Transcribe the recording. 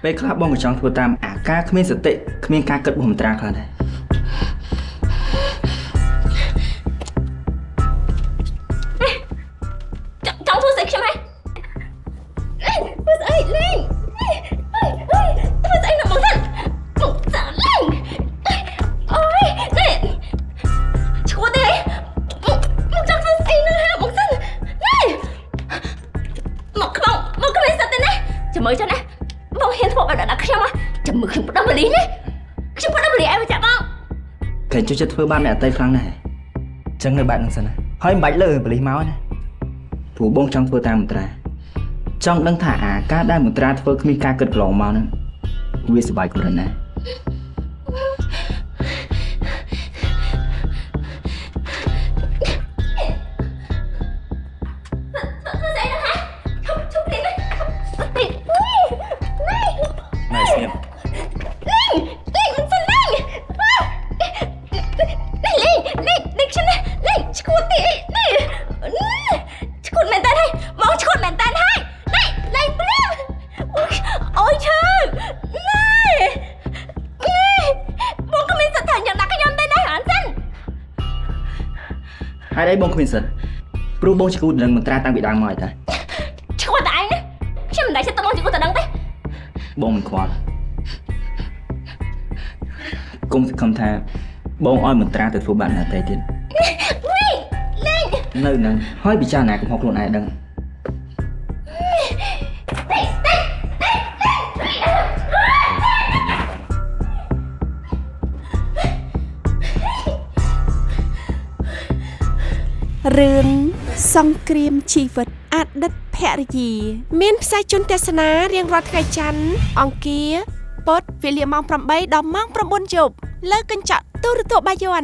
ពេលខ្លះបងក៏ចង់ធ្វើតាមអាការគ្មានសតិគ្មានការគិតរបស់មន្ត្រាខ្លះដែរចង់ធ្វើស្អីខ្ញុំហ៎ធ្វើស្អីលេងធ្វើស្អីនៅមកសិនមកសាលេងអូយនេះឈួតទេមកចង់ធ្វើស្អីនៅហាមកសិននេះមកក្នុងសិនទេណាចាំមើលចឹងណាបងហ៊ានធ្វើបែបដាក់ខ្ញុំហ៎ចាំមើលខ្ញុំផ្ដំបលីនេះខ្ញុំផ្ដំបលីឲ្យមកចាក់បងគេជួយចិត្តធ្វើបានអ្នកអតីតខ្លាំងណាស់ចឹងនៅបែបហ្នឹងសិនណាហើយមិនបាច់លើបលិសមកណាព្រោះបងចង់ធ្វើតាមមន្ត្រាចង់ដឹងថាអាការដែលមន្ត្រាធ្វើគ្មានការគិតកន្លងមកហ្នឹងវាសុបាយកម្រិតណាហើយđâyបងគ្មានសិនព្រោះបងឈ្គូតនឹងមន្ត្រាតាំងពីដើមមកហើយតាឈ្គូតតែឯងណាខ្ញុំមិនដែលចិត្តទៅបងឈ្គូតតែដឹងទេបងមិនខ្វល់គុំសង្ឃឹមថាបងឲ្យមន្ត្រាទៅធ្វើបាបអ្នកតែទៀតលេងនៅនឹងហើយពិចារណាកំហុសខ្លួនឯងដឹងរឿងសង្គ្រាមជីវិតអតីតភរិយាមានផ្សាយជូនទស្សនារៀងរាល់ថ្ងៃច័ន្ទអង្គារពុធវេលាម៉ោង 8 ដល់ម៉ោង 9 យប់លើកញ្ចក់ទូរទស្សន៍បាយ័ន